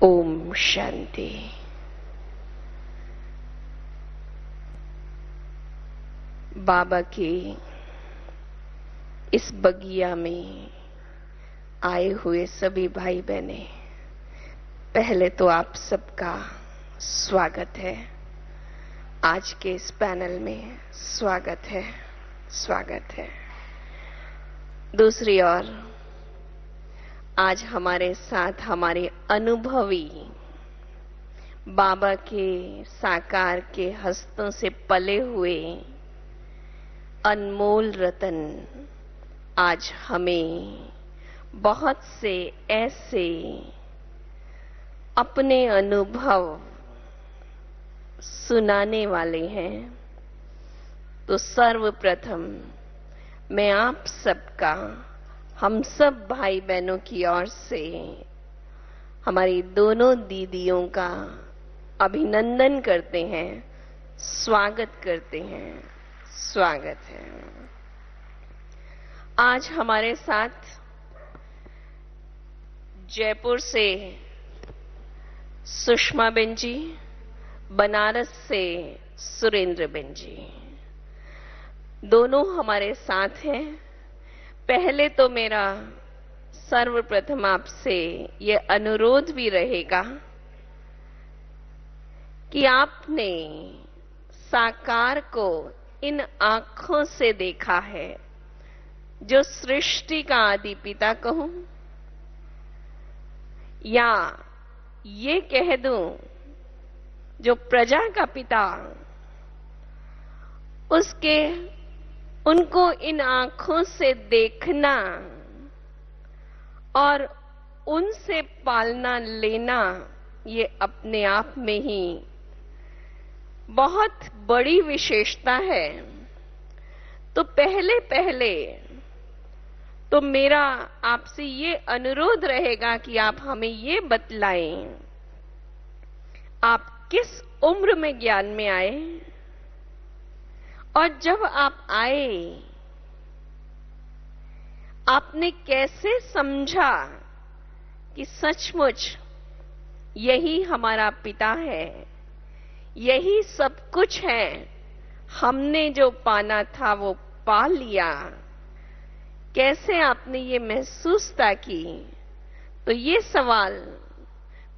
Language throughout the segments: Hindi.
ओम शांति। बाबा के इस बगिया में आए हुए सभी भाई बहने, पहले तो आप सबका स्वागत है। आज के इस पैनल में स्वागत है, स्वागत है। दूसरी ओर आज हमारे साथ हमारे अनुभवी बाबा के साकार के हस्तों से पले हुए अनमोल रतन आज हमें बहुत से ऐसे अपने अनुभव सुनाने वाले हैं। तो सर्वप्रथम मैं आप सबका, हम सब भाई बहनों की ओर से हमारी दोनों दीदियों का अभिनंदन करते हैं, स्वागत करते हैं, स्वागत है। आज हमारे साथ जयपुर से सुषमा बेन जी, बनारस से सुरेंद्र बेन जी, दोनों हमारे साथ हैं। पहले तो मेरा सर्वप्रथम आपसे ये अनुरोध भी रहेगा कि आपने साकार को इन आंखों से देखा है जो सृष्टि का आदि पिता कहूं, या ये कह दूं जो प्रजा का पिता, उसके उनको इन आंखों से देखना और उनसे पालना लेना, ये अपने आप में ही बहुत बड़ी विशेषता है। तो पहले पहले तो मेरा आपसे ये अनुरोध रहेगा कि आप हमें ये बतलाएं, आप किस उम्र में ज्ञान में आए, और जब आप आए आपने कैसे समझा कि सचमुच यही हमारा पिता है, यही सब कुछ है, हमने जो पाना था वो पा लिया। कैसे आपने ये महसूसता की? तो ये सवाल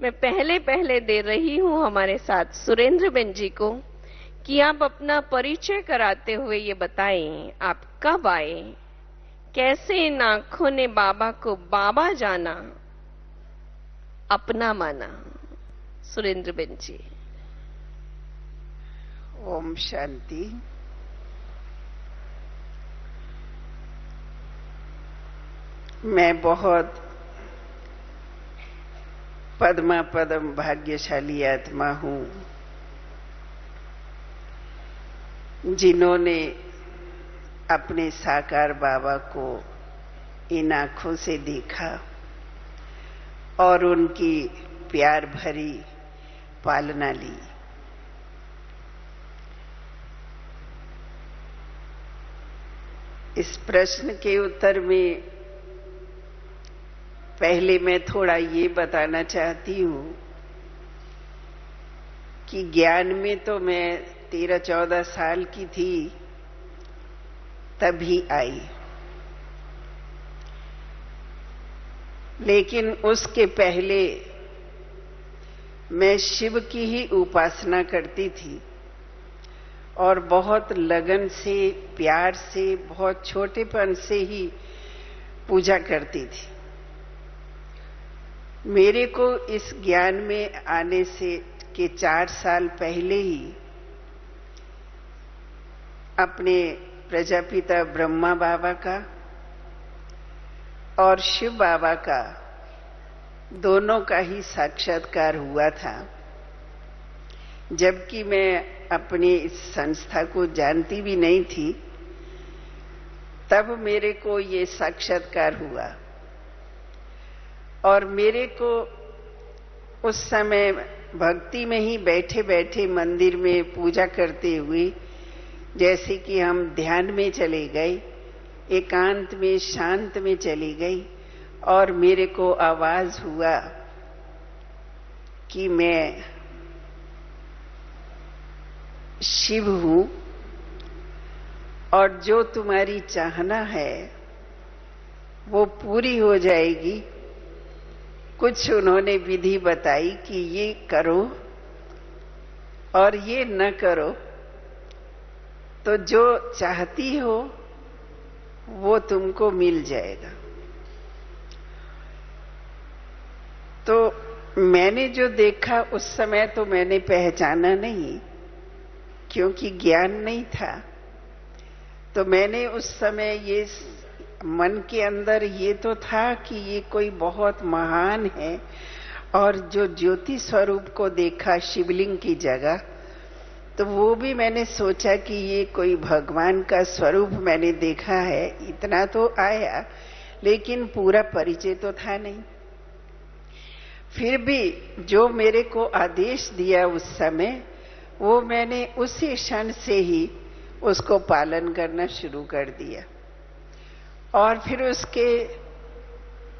मैं पहले पहले दे रही हूं हमारे साथ सुरेंद्र बेन जी को कि आप अपना परिचय कराते हुए ये बताएं, आप कब आए, कैसे इन आंखों ने बाबा को बाबा जाना, अपना माना। सुरेंद्र बेन जी। ओम शांति। मैं बहुत पद्मा पदम भाग्यशाली आत्मा हूं जिन्होंने अपने साकार बाबा को इन आंखों से देखा और उनकी प्यार भरी पालना ली। इस प्रश्न के उत्तर में पहले मैं थोड़ा ये बताना चाहती हूं कि ज्ञान में तो मैं 13-14 साल की थी तभी आई, लेकिन उसके पहले मैं शिव की ही उपासना करती थी और बहुत लगन से, प्यार से, बहुत छोटेपन से ही पूजा करती थी। मेरे को इस ज्ञान में आने से के 4 साल पहले ही अपने प्रजापिता ब्रह्मा बाबा का और शिव बाबा का, दोनों का ही साक्षात्कार हुआ था। जबकि मैं अपनी इस संस्था को जानती भी नहीं थी, तब मेरे को ये साक्षात्कार हुआ। और मेरे को उस समय भक्ति में ही बैठे बैठे मंदिर में पूजा करते हुए, जैसे कि हम ध्यान में चले गए, एकांत में, शांत में चली गई और मेरे को आवाज हुआ कि मैं शिव हूं और जो तुम्हारी चाहना है वो पूरी हो जाएगी। कुछ उन्होंने विधि बताई कि ये करो और ये न करो, तो जो चाहती हो वो तुमको मिल जाएगा। तो मैंने जो देखा उस समय तो मैंने पहचाना नहीं, क्योंकि ज्ञान नहीं था। तो मैंने उस समय ये मन के अंदर ये तो था कि ये कोई बहुत महान है, और जो ज्योति स्वरूप को देखा शिवलिंग की जगह, तो वो भी मैंने सोचा कि ये कोई भगवान का स्वरूप मैंने देखा है। इतना तो आया, लेकिन पूरा परिचय तो था नहीं। फिर भी जो मेरे को आदेश दिया उस समय, वो मैंने उसी क्षण से ही उसको पालन करना शुरू कर दिया, और फिर उसके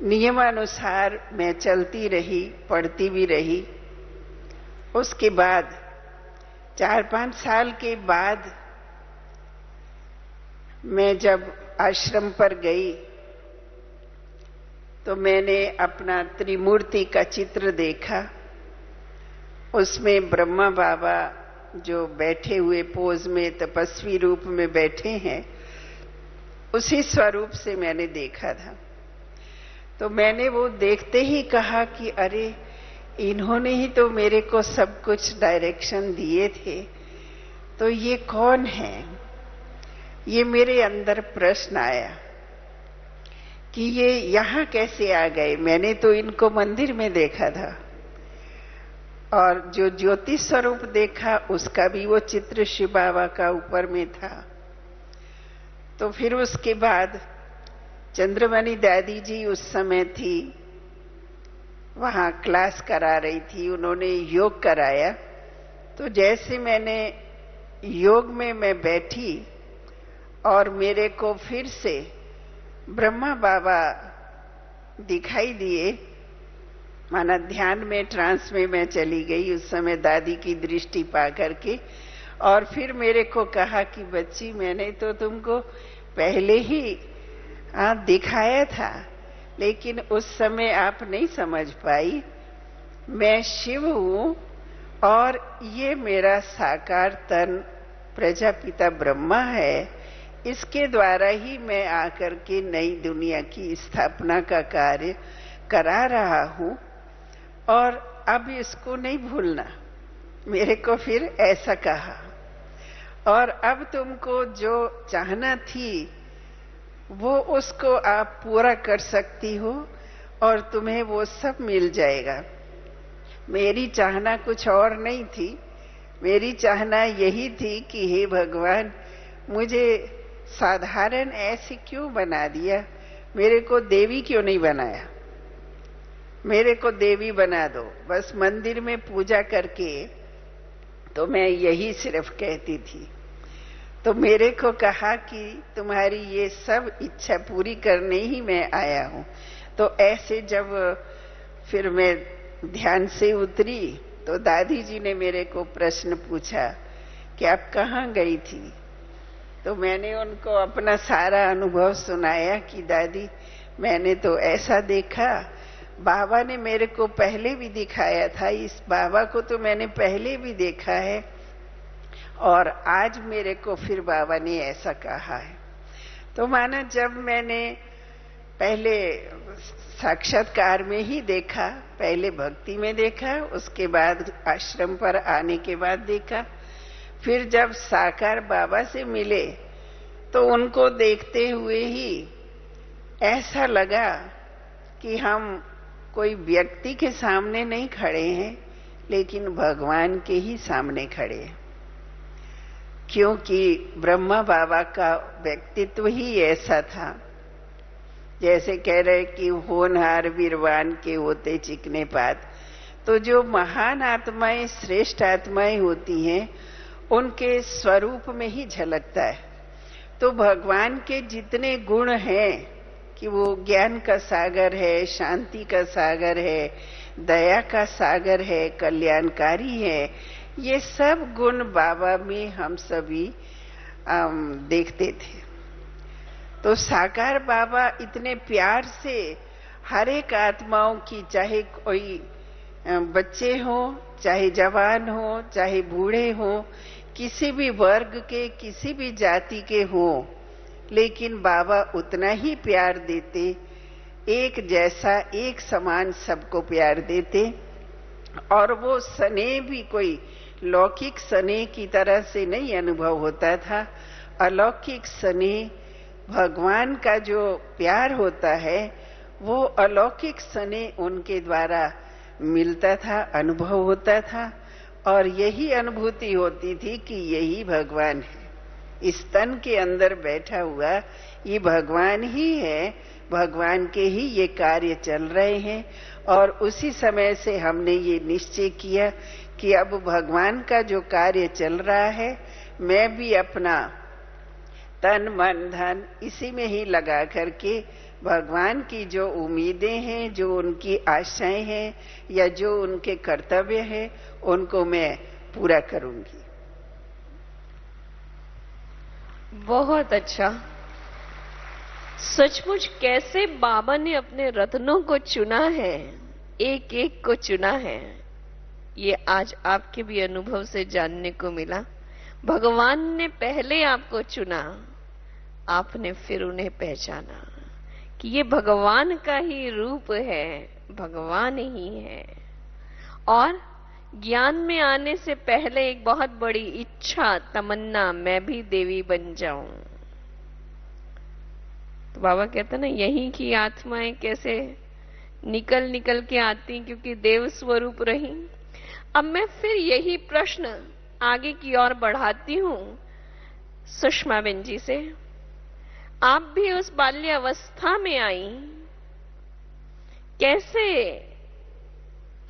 नियमानुसार मैं चलती रही, पढ़ती भी रही। उसके बाद 4-5 साल के बाद मैं जब आश्रम पर गई तो मैंने अपना त्रिमूर्ति का चित्र देखा। उसमें ब्रह्मा बाबा जो बैठे हुए पोज में तपस्वी रूप में बैठे हैं, उसी स्वरूप से मैंने देखा था। तो मैंने वो देखते ही कहा कि अरे, इन्होंने ही तो मेरे को सब कुछ डायरेक्शन दिए थे, तो ये कौन है? ये मेरे अंदर प्रश्न आया कि ये यहाँ कैसे आ गए। मैंने तो इनको मंदिर में देखा था, और जो ज्योति स्वरूप देखा उसका भी वो चित्र शिव बाबा का ऊपर में था। तो फिर उसके बाद चंद्रमणि दादी जी उस समय थी, वहां क्लास करा रही थी, उन्होंने योग कराया। तो जैसे मैंने योग में मैं बैठी और मेरे को फिर से ब्रह्मा बाबा दिखाई दिए, माना ध्यान में, ट्रांस में मैं चली गई उस समय दादी की दृष्टि पा करके। और फिर मेरे को कहा कि बच्ची, मैंने तो तुमको पहले ही दिखाया था, लेकिन उस समय आप नहीं समझ पाई। मैं शिव हूं और ये मेरा साकार तन प्रजापिता ब्रह्मा है। इसके द्वारा ही मैं आकर के नई दुनिया की स्थापना का कार्य करा रहा हूं, और अब इसको नहीं भूलना। मेरे को फिर ऐसा कहा, और अब तुमको जो चाहना थी वो उसको आप पूरा कर सकती हो, और तुम्हें वो सब मिल जाएगा। मेरी चाहना कुछ और नहीं थी। मेरी चाहना यही थी कि हे भगवान, मुझे साधारण ऐसे क्यों बना दिया? मेरे को देवी क्यों नहीं बनाया? मेरे को देवी बना दो, बस मंदिर में पूजा करके। तो मैं यही सिर्फ कहती थी। तो मेरे को कहा कि तुम्हारी ये सब इच्छा पूरी करने ही मैं आया हूं। तो ऐसे जब फिर मैं ध्यान से उतरी, तो दादी जी ने मेरे को प्रश्न पूछा कि आप कहाँ गई थी? तो मैंने उनको अपना सारा अनुभव सुनाया कि दादी, मैंने तो ऐसा देखा, बाबा ने मेरे को पहले भी दिखाया था, इस बाबा को तो मैंने पहले भी देखा है, और आज मेरे को फिर बाबा ने ऐसा कहा है। तो माना जब मैंने पहले साक्षात्कार में ही देखा, पहले भक्ति में देखा, उसके बाद आश्रम पर आने के बाद देखा, फिर जब साकार बाबा से मिले तो उनको देखते हुए ही ऐसा लगा कि हम कोई व्यक्ति के सामने नहीं खड़े हैं, लेकिन भगवान के ही सामने खड़े हैं। क्योंकि ब्रह्मा बाबा का व्यक्तित्व ही ऐसा था, जैसे कह रहे कि होनहार वीरवान के होते चिकने पात। तो जो महान आत्माएं, श्रेष्ठ आत्माएं होती हैं, उनके स्वरूप में ही झलकता है। तो भगवान के जितने गुण हैं कि वो ज्ञान का सागर है, शांति का सागर है, दया का सागर है, कल्याणकारी है। ये सब गुण बाबा में हम सभी देखते थे। तो साकार बाबा इतने प्यार से हर एक आत्माओं की, चाहे कोई बच्चे हो, चाहे जवान हो, चाहे बूढ़े हो, किसी भी वर्ग के, किसी भी जाति के हो, लेकिन बाबा उतना ही प्यार देते, एक जैसा, एक समान सबको प्यार देते। और वो स्नेह भी कोई लौकिक स्नेह की तरह से नहीं अनुभव होता था। अलौकिक स्नेह, भगवान का जो प्यार होता है, वो अलौकिक स्नेह उनके द्वारा मिलता था, अनुभव होता था। और यही अनुभूति होती थी कि यही भगवान है, इस तन के अंदर बैठा हुआ ये भगवान ही है, भगवान के ही ये कार्य चल रहे हैं। और उसी समय से हमने ये निश्चय किया कि अब भगवान का जो कार्य चल रहा है, मैं भी अपना तन मन धन इसी में ही लगा करके भगवान की जो उम्मीदें हैं, जो उनकी आशाएं हैं, या जो उनके कर्तव्य हैं, उनको मैं पूरा करूंगी। बहुत अच्छा। सचमुच कैसे बाबा ने अपने रत्नों को चुना है, एक एक को चुना है, ये आज आपके भी अनुभव से जानने को मिला। भगवान ने पहले आपको चुना, आपने फिर उन्हें पहचाना कि ये भगवान का ही रूप है, भगवान ही है। और ज्ञान में आने से पहले एक बहुत बड़ी इच्छा, तमन्ना, मैं भी देवी बन जाऊं। तो बाबा कहते ना, यहीं की आत्माएं कैसे निकल निकल के आती, क्योंकि देव स्वरूप रही। अब मैं फिर यही प्रश्न आगे की ओर बढ़ाती हूं सुषमा बेन जी से। आप भी उस बाल्यावस्था में आई, कैसे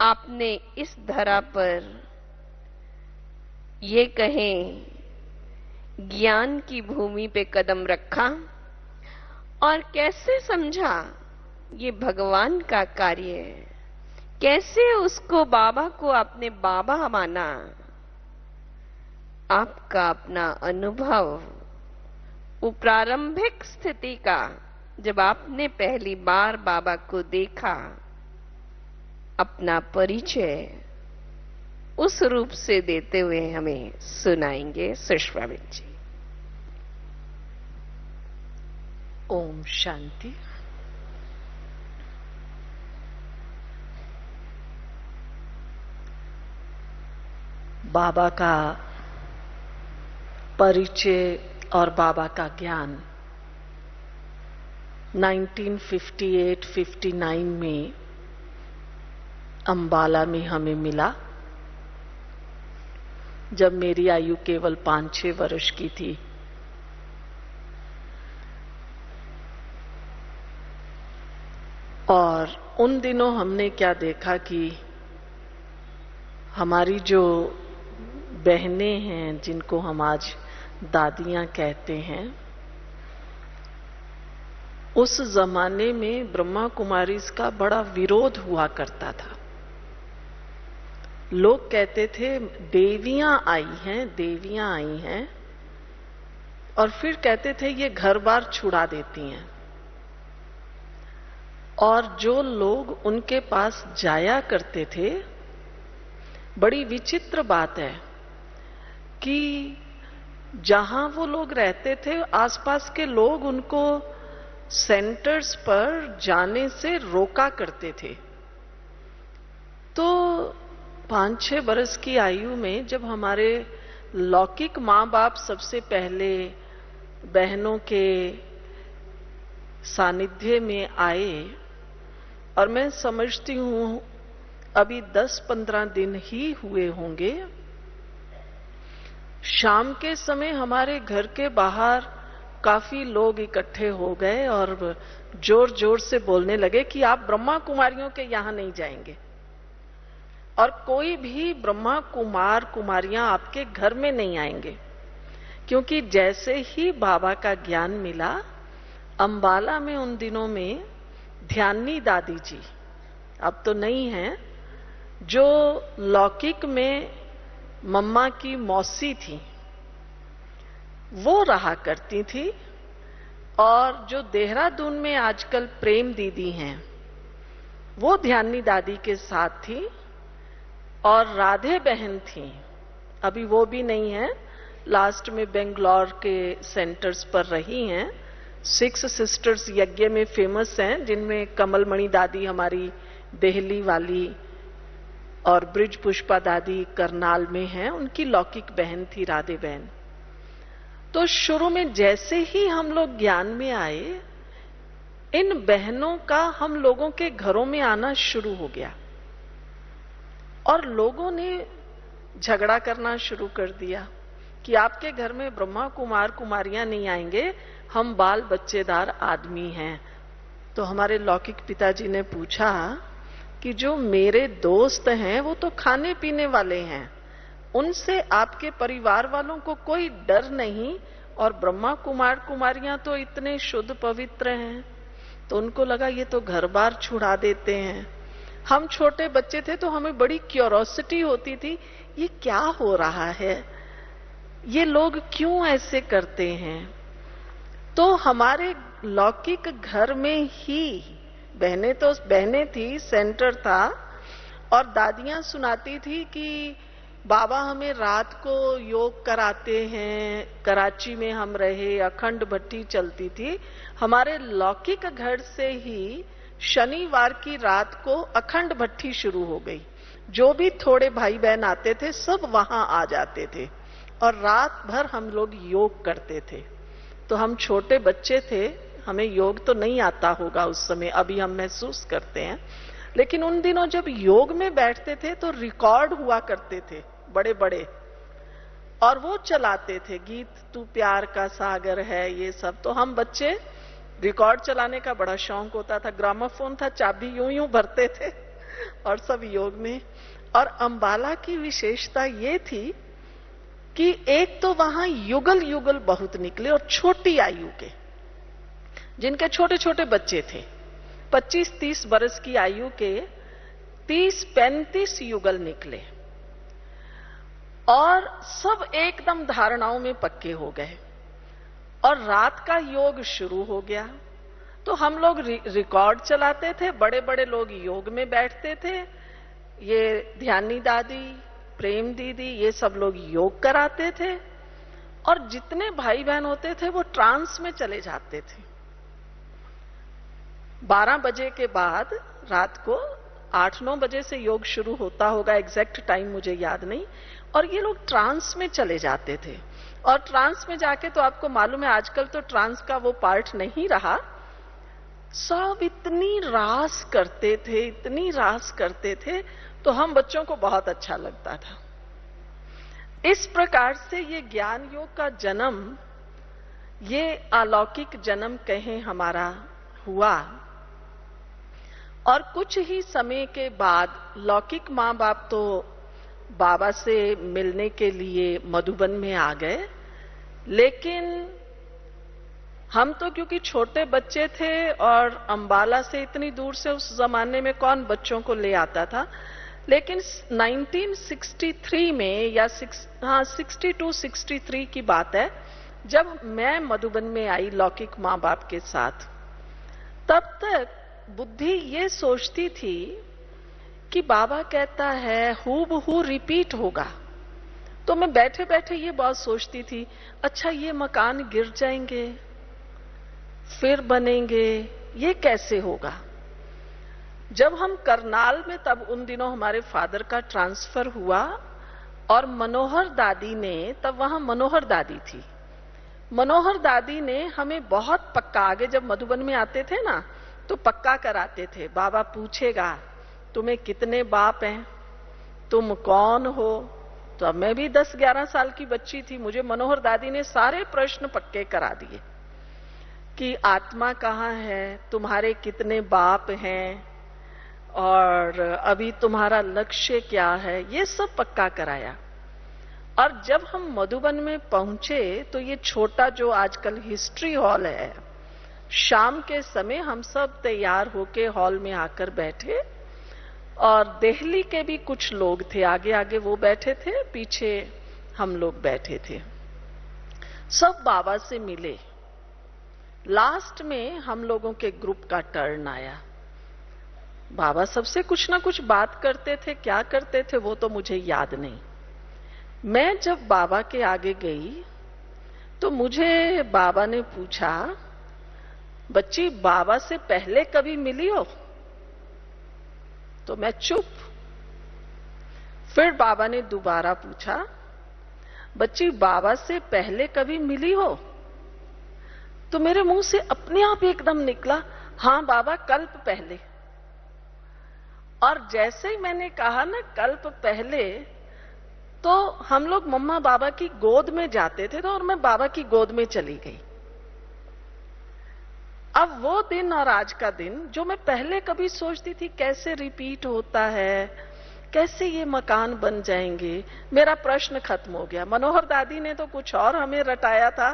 आपने इस धरा पर ये कहें ज्ञान की भूमि पे कदम रखा, और कैसे समझा ये भगवान का कार्य है, कैसे उसको, बाबा को अपने बाबा माना? आपका अपना अनुभव, वो प्रारंभिक स्थिति का, जब आपने पहली बार बाबा को देखा, अपना परिचय उस रूप से देते हुए हमें सुनाएंगे सुषमा बेन जी। ओम शांति। बाबा का परिचय और बाबा का ज्ञान 1958-59 में अंबाला में हमें मिला, जब मेरी आयु केवल 5-6 वर्ष की थी। और उन दिनों हमने क्या देखा कि हमारी जो बहनें हैं, जिनको हम आज दादियां कहते हैं, उस जमाने में ब्रह्मा कुमारीज का बड़ा विरोध हुआ करता था। लोग कहते थे देवियां आई हैं, देवियां आई हैं, और फिर कहते थे ये घर बार छुड़ा देती हैं। और जो लोग उनके पास जाया करते थे, बड़ी विचित्र बात है कि जहां वो लोग रहते थे, आसपास के लोग उनको सेंटर्स पर जाने से रोका करते थे। तो 5-6 बरस की आयु में जब हमारे लौकिक माँ बाप सबसे पहले बहनों के सानिध्य में आए, और मैं समझती हूं अभी 10-15 दिन ही हुए होंगे, शाम के समय हमारे घर के बाहर काफी लोग इकट्ठे हो गए और जोर जोर से बोलने लगे कि आप ब्रह्मा कुमारियों के यहां नहीं जाएंगे, और कोई भी ब्रह्मा कुमार कुमारियां आपके घर में नहीं आएंगे। क्योंकि जैसे ही बाबा का ज्ञान मिला, अंबाला में उन दिनों में ध्यानी दादी जी, अब तो नहीं है, जो लौकिक में मम्मा की मौसी थी वो रहा करती थी, और जो देहरादून में आजकल प्रेम दीदी हैं वो ध्यानी दादी के साथ थी, और राधे बहन थी, अभी वो भी नहीं है, लास्ट में बेंगलोर के सेंटर्स पर रही हैं। 6 सिस्टर्स यज्ञ में फेमस हैं, जिनमें कमलमणि दादी हमारी देहली वाली और ब्रिज पुष्पा दादी करनाल में हैं, उनकी लौकिक बहन थी राधे बहन। तो शुरू में जैसे ही हम लोग ज्ञान में आए, इन बहनों का हम लोगों के घरों में आना शुरू हो गया, और लोगों ने झगड़ा करना शुरू कर दिया कि आपके घर में ब्रह्मा कुमार कुमारियां नहीं आएंगे, हम बाल बच्चेदार आदमी हैं। तो हमारे लौकिक पिताजी ने पूछा कि जो मेरे दोस्त हैं वो तो खाने पीने वाले हैं, उनसे आपके परिवार वालों को कोई डर नहीं, और ब्रह्मा कुमार कुमारियां तो इतने शुद्ध पवित्र हैं। तो उनको लगा ये तो घर बार छुड़ा देते हैं। हम छोटे बच्चे थे तो हमें बड़ी क्यूरोसिटी होती थी, ये क्या हो रहा है, ये लोग क्यों ऐसे करते हैं। तो हमारे लौकिक घर में ही बहनें थी, सेंटर था, और दादियां सुनाती थी कि बाबा हमें रात को योग कराते हैं। कराची में हम रहे, अखंड भट्टी चलती थी। हमारे लौकिक घर से ही शनिवार की रात को अखंड भट्टी शुरू हो गई। जो भी थोड़े भाई बहन आते थे सब वहां आ जाते थे, और रात भर हम लोग योग करते थे। तो हम छोटे बच्चे थे, हमें योग तो नहीं आता होगा उस समय, अभी हम महसूस करते हैं, लेकिन उन दिनों जब योग में बैठते थे तो रिकॉर्ड हुआ करते थे बड़े बड़े, और वो चलाते थे गीत, तू प्यार का सागर है, ये सब। तो हम बच्चे रिकॉर्ड चलाने का बड़ा शौक होता था, ग्रामोफोन था, चाबी यूं यूं भरते थे और सब योग में। और अंबाला की विशेषता ये थी कि एक तो वहां युगल युगल बहुत निकले, और छोटी आयु के जिनके छोटे छोटे बच्चे थे, 25-30 बरस की आयु के 30-35 युगल निकले, और सब एकदम धारणाओं में पक्के हो गए, और रात का योग शुरू हो गया। तो हम लोग रिकॉर्ड चलाते थे, बड़े बड़े लोग योग में बैठते थे, ये ध्यानी दादी, प्रेम दीदी, ये सब लोग योग कराते थे, और जितने भाई बहन होते थे वो ट्रांस में चले जाते थे। 12 बजे के बाद रात को 8-9 बजे से योग शुरू होता होगा, एग्जैक्ट टाइम मुझे याद नहीं, और ये लोग ट्रांस में चले जाते थे। और ट्रांस में जाके तो आपको मालूम है आजकल तो ट्रांस का वो पार्ट नहीं रहा, सब इतनी रास करते थे, इतनी रास करते थे, तो हम बच्चों को बहुत अच्छा लगता था। इस प्रकार से ये ज्ञान योग का जन्म, ये अलौकिक जन्म कहें हमारा हुआ। और कुछ ही समय के बाद लौकिक माँ बाप तो बाबा से मिलने के लिए मधुबन में आ गए, लेकिन हम तो क्योंकि छोटे बच्चे थे और अंबाला से इतनी दूर से उस जमाने में कौन बच्चों को ले आता था, लेकिन 1963 में या 62-63 की बात है, जब मैं मधुबन में आई लौकिक माँ बाप के साथ, तब तक बुद्धि ये सोचती थी कि बाबा कहता है हूबहू रिपीट होगा। तो मैं बैठे बैठे ये बात सोचती थी, अच्छा ये मकान गिर जाएंगे फिर बनेंगे, ये कैसे होगा। जब हम करनाल में, तब उन दिनों हमारे फादर का ट्रांसफर हुआ, और मनोहर दादी ने, तब वहां मनोहर दादी थी, मनोहर दादी ने हमें बहुत पक्का, आगे जब मधुबन में आते थे ना तो पक्का कराते थे, बाबा पूछेगा तुम्हें कितने बाप हैं, तुम कौन हो। तो अब मैं भी 10-11 साल की बच्ची थी, मुझे मनोहर दादी ने सारे प्रश्न पक्के करा दिए कि आत्मा कहाँ है, तुम्हारे कितने बाप हैं, और अभी तुम्हारा लक्ष्य क्या है, ये सब पक्का कराया। और जब हम मधुबन में पहुंचे तो ये छोटा जो आजकल हिस्ट्री हॉल है, शाम के समय हम सब तैयार होके हॉल में आकर बैठे, और दिल्ली के भी कुछ लोग थे, आगे आगे वो बैठे थे, पीछे हम लोग बैठे थे। सब बाबा से मिले। लास्ट में हम लोगों के ग्रुप का टर्न आया। बाबा सबसे कुछ ना कुछ बात करते थे, क्या करते थे वो तो मुझे याद नहीं। मैं जब बाबा के आगे गई तो मुझे बाबा ने पूछा, बच्ची बाबा से पहले कभी मिली हो? तो मैं चुप। फिर बाबा ने दोबारा पूछा, बच्ची बाबा से पहले कभी मिली हो? तो मेरे मुंह से अपने आप एकदम निकला, हां बाबा कल्प पहले। और जैसे ही मैंने कहा ना कल्प पहले, तो हम लोग मम्मा बाबा की गोद में जाते थे और मैं बाबा की गोद में चली गई। अब वो दिन और आज का दिन जो मैं पहले कभी सोचती थी कैसे रिपीट होता है, कैसे ये मकान बन जाएंगे, मेरा प्रश्न खत्म हो गया। मनोहर दादी ने तो कुछ और हमें रटाया था।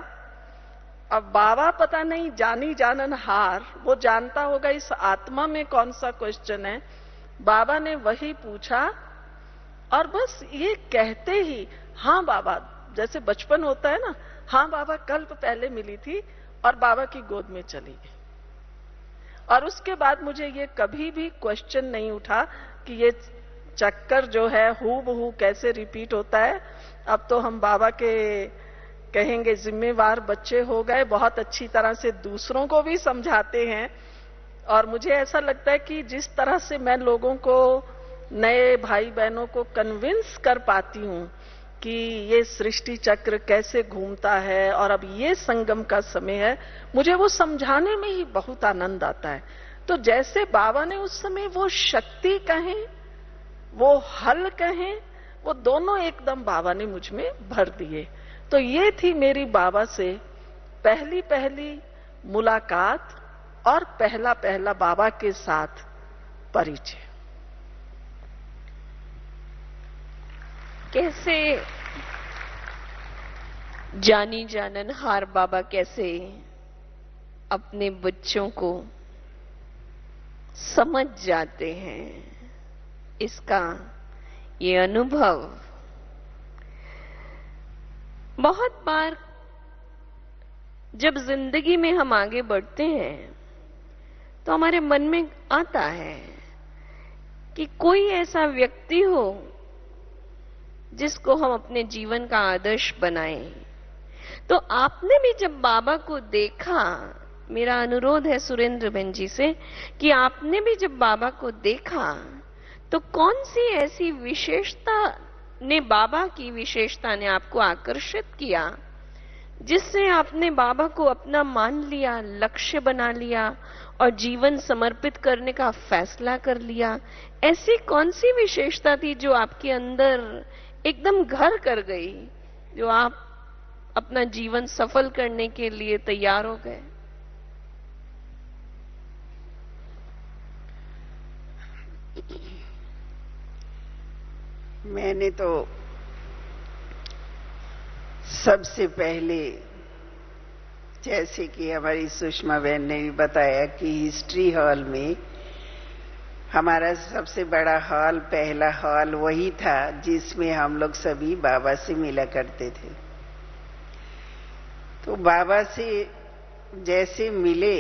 अब बाबा पता नहीं जानी जाननहार, वो जानता होगा इस आत्मा में कौन सा क्वेश्चन है। बाबा ने वही पूछा और बस ये कहते ही हां बाबा, जैसे बचपन होता है ना, हां बाबा कल्प पहले मिली थी और बाबा की गोद में चली गई। और उसके बाद मुझे ये कभी भी क्वेश्चन नहीं उठा कि ये चक्कर जो है हूबहू कैसे रिपीट होता है। अब तो हम बाबा के कहेंगे जिम्मेवार बच्चे हो गए, बहुत अच्छी तरह से दूसरों को भी समझाते हैं। और मुझे ऐसा लगता है कि जिस तरह से मैं लोगों को, नए भाई बहनों को कन्विंस कर पाती हूं कि ये सृष्टि चक्र कैसे घूमता है और अब ये संगम का समय है, मुझे वो समझाने में ही बहुत आनंद आता है। तो जैसे बाबा ने उस समय वो शक्ति कहें, वो हल कहें, वो दोनों एकदम बाबा ने मुझ में भर दिए। तो ये थी मेरी बाबा से पहली पहली मुलाकात और पहला पहला बाबा के साथ परिचय। कैसे जानी जाननहार बाबा कैसे अपने बच्चों को समझ जाते हैं, इसका ये अनुभव बहुत बार जब जिंदगी में हम आगे बढ़ते हैं तो हमारे मन में आता है कि कोई ऐसा व्यक्ति हो जिसको हम अपने जीवन का आदर्श बनाएं। तो आपने भी जब बाबा को देखा, मेरा अनुरोध है सुरेंद्र बहन जी से कि आपने भी जब बाबा को देखा तो कौन सी ऐसी विशेषता ने, बाबा की विशेषता ने आपको आकर्षित किया जिससे आपने बाबा को अपना मान लिया, लक्ष्य बना लिया और जीवन समर्पित करने का फैसला कर लिया? ऐसी कौन सी विशेषता थी जो आपके अंदर एकदम घर कर गई, जो आप अपना जीवन सफल करने के लिए तैयार हो गए? मैंने तो सबसे पहले, जैसे कि हमारी सुषमा बहन ने भी बताया कि हिस्ट्री हॉल में हमारा सबसे बड़ा हॉल, पहला हॉल वही था जिसमें हम लोग सभी बाबा से मिला करते थे। तो बाबा से जैसे मिले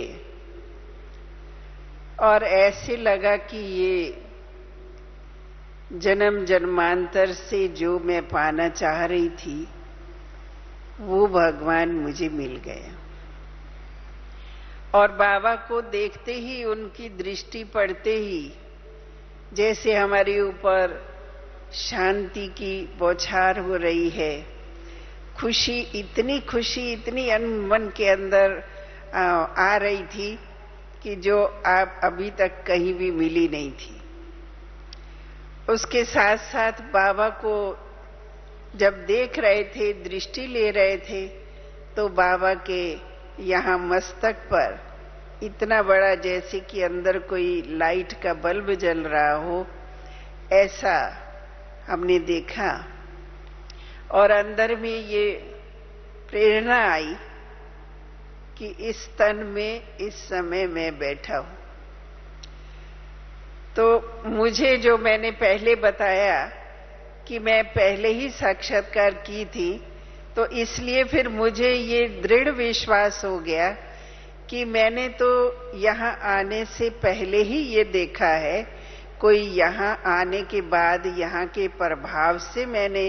और ऐसे लगा कि ये जन्म जन्मांतर से जो मैं पाना चाह रही थी वो भगवान मुझे मिल गया। और बाबा को देखते ही, उनकी दृष्टि पड़ते ही जैसे हमारे ऊपर शांति की बौछार हो रही है, खुशी, इतनी मन के अंदर आ रही थी कि जो आप अभी तक कहीं भी मिली नहीं थी। उसके साथ साथ बाबा को जब देख रहे थे, दृष्टि ले रहे थे, तो बाबा के यहाँ मस्तक पर इतना बड़ा, जैसे कि अंदर कोई लाइट का बल्ब जल रहा हो, ऐसा हमने देखा। और अंदर में ये प्रेरणा आई कि इस तन में इस समय मैं बैठा हूं। तो मुझे जो मैंने पहले बताया कि मैं पहले ही साक्षात्कार की थी, तो इसलिए फिर मुझे ये दृढ़ विश्वास हो गया कि मैंने तो यहाँ आने से पहले ही ये देखा है। कोई यहाँ आने के बाद यहाँ के प्रभाव से मैंने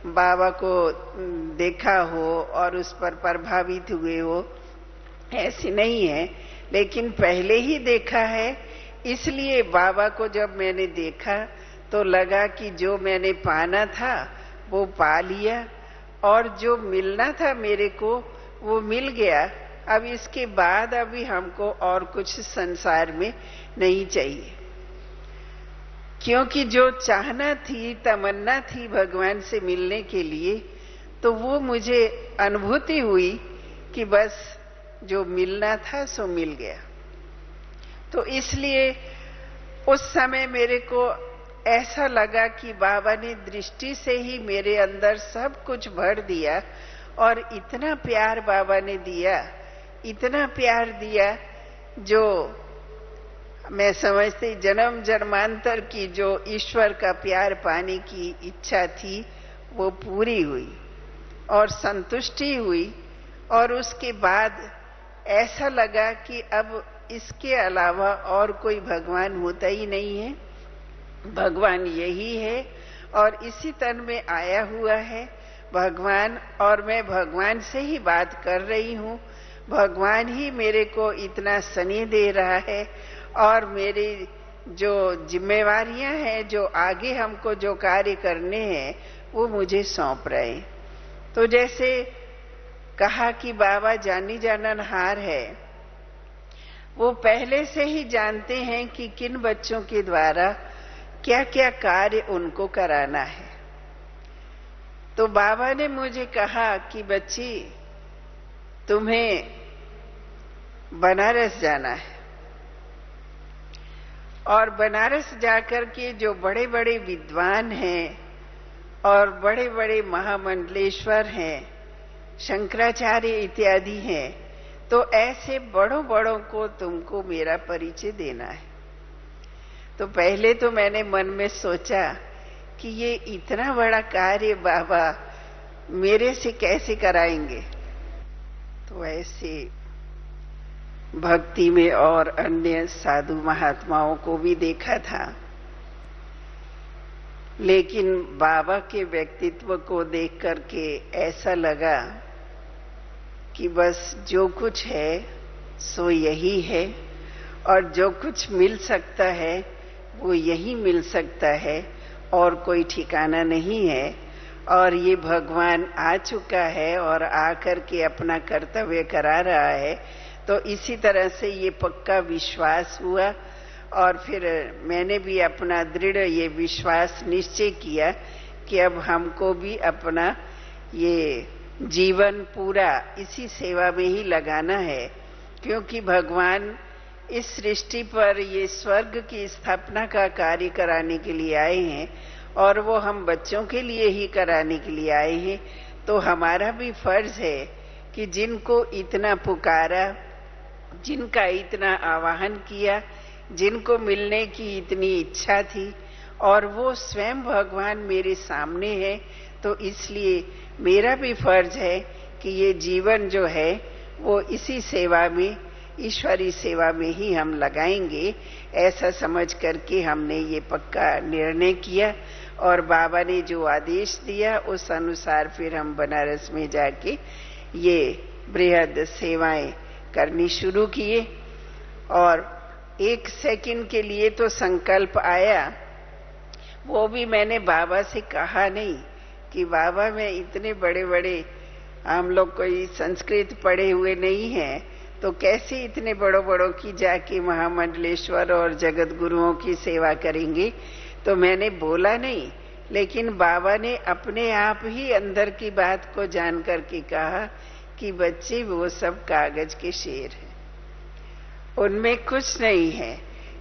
बाबा को देखा हो और उस पर प्रभावित हुए हो, ऐसी नहीं है, लेकिन पहले ही देखा है। इसलिए बाबा को जब मैंने देखा तो लगा कि जो मैंने पाना था वो पा लिया और जो मिलना था मेरे को वो मिल गया। अब इसके बाद अभी हमको और कुछ संसार में नहीं चाहिए, क्योंकि जो चाहना थी, तमन्ना थी भगवान से मिलने के लिए, तो वो मुझे अनुभूति हुई कि बस जो मिलना था सो मिल गया। तो इसलिए उस समय मेरे को ऐसा लगा कि बाबा ने दृष्टि से ही मेरे अंदर सब कुछ भर दिया और इतना प्यार बाबा ने दिया, इतना प्यार दिया जो मैं समझती जन्म जन्मांतर की जो ईश्वर का प्यार पाने की इच्छा थी वो पूरी हुई और संतुष्टि हुई। और उसके बाद ऐसा लगा कि अब इसके अलावा और कोई भगवान होता ही नहीं है, भगवान यही है और इसी तन में आया हुआ है भगवान, और मैं भगवान से ही बात कर रही हूँ। भगवान ही मेरे को इतना स्नेह दे रहा है और मेरी जो जिम्मेवारियां हैं, जो आगे हमको जो कार्य करने हैं, वो मुझे सौंप रहे हैं। तो जैसे कहा कि बाबा जानी जाननहार है, वो पहले से ही जानते हैं कि किन बच्चों के द्वारा क्या क्या कार्य उनको कराना है। तो बाबा ने मुझे कहा कि बच्ची तुम्हें बनारस जाना है और बनारस जाकर के जो बड़े बड़े विद्वान हैं और बड़े बड़े महामंडलेश्वर हैं, शंकराचार्य इत्यादि हैं, तो ऐसे बड़ों बड़ों को तुमको मेरा परिचय देना है। तो पहले तो मैंने मन में सोचा कि ये इतना बड़ा कार्य बाबा मेरे से कैसे कराएंगे। तो ऐसे भक्ति में और अन्य साधु महात्माओं को भी देखा था, लेकिन बाबा के व्यक्तित्व को देख करके ऐसा लगा कि बस जो कुछ है सो यही है और जो कुछ मिल सकता है वो यही मिल सकता है और कोई ठिकाना नहीं है। और ये भगवान आ चुका है और आकर के अपना कर्तव्य करा रहा है। तो इसी तरह से ये पक्का विश्वास हुआ और फिर मैंने भी अपना दृढ़ ये विश्वास निश्चय किया कि अब हमको भी अपना ये जीवन पूरा इसी सेवा में ही लगाना है, क्योंकि भगवान इस सृष्टि पर ये स्वर्ग की स्थापना का कार्य कराने के लिए आए हैं और वो हम बच्चों के लिए ही कराने के लिए आए हैं। तो हमारा भी फर्ज है कि जिनको इतना पुकारा, जिनका इतना आवाहन किया, जिनको मिलने की इतनी इच्छा थी और वो स्वयं भगवान मेरे सामने है, तो इसलिए मेरा भी फर्ज है कि ये जीवन जो है वो इसी सेवा में, ईश्वरी सेवा में ही हम लगाएंगे। ऐसा समझ करके हमने ये पक्का निर्णय किया और बाबा ने जो आदेश दिया उस अनुसार फिर हम बनारस में जाके ये बृहद सेवाएं करनी शुरू किए। और एक सेकंड के लिए तो संकल्प आया, वो भी मैंने बाबा से कहा नहीं कि बाबा मैं इतने बड़े बड़े, हम लोग कोई संस्कृत पढ़े हुए नहीं हैं, तो कैसे इतने बड़ों बड़ों की जाके महामंडलेश्वर और जगत गुरुओं की सेवा करेंगे। तो मैंने बोला नहीं, लेकिन बाबा ने अपने आप ही अंदर की बात को जान करके कहा कि बच्चे वो सब कागज के शेर हैं, उनमें कुछ नहीं है।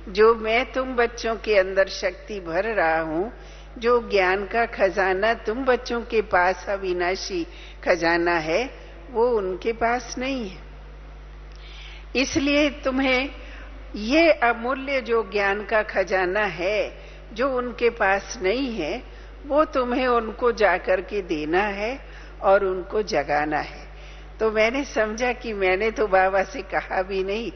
जो मैं तुम बच्चों के अंदर शक्ति भर रहा हूँ, जो ज्ञान का खजाना तुम बच्चों के पास अविनाशी खजाना है, वो उनके पास नहीं है। इसलिए तुम्हें ये अमूल्य जो ज्ञान का खजाना है, जो उनके पास नहीं है, वो तुम्हें उनको जाकर के देना है और उनको जगाना है। तो मैंने समझा कि मैंने तो बाबा से कहा भी नहीं,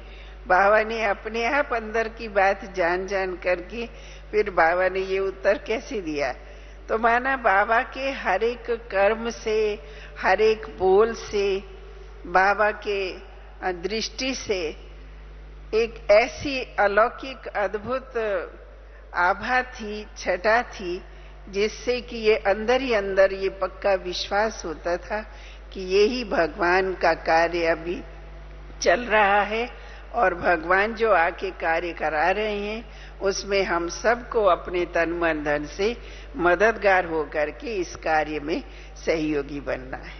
बाबा ने अपने आप अंदर की बात जान जान करके फिर बाबा ने ये उत्तर कैसे दिया। तो माना बाबा के हर एक कर्म से, हर एक बोल से, बाबा के दृष्टि से एक ऐसी अलौकिक अद्भुत आभा थी, छटा थी, जिससे कि ये अंदर ही अंदर ये पक्का विश्वास होता था कि यही भगवान का कार्य अभी चल रहा है और भगवान जो आके कार्य करा रहे हैं उसमें हम सबको अपने तन मन धन से मददगार होकर के इस कार्य में सहयोगी बनना है।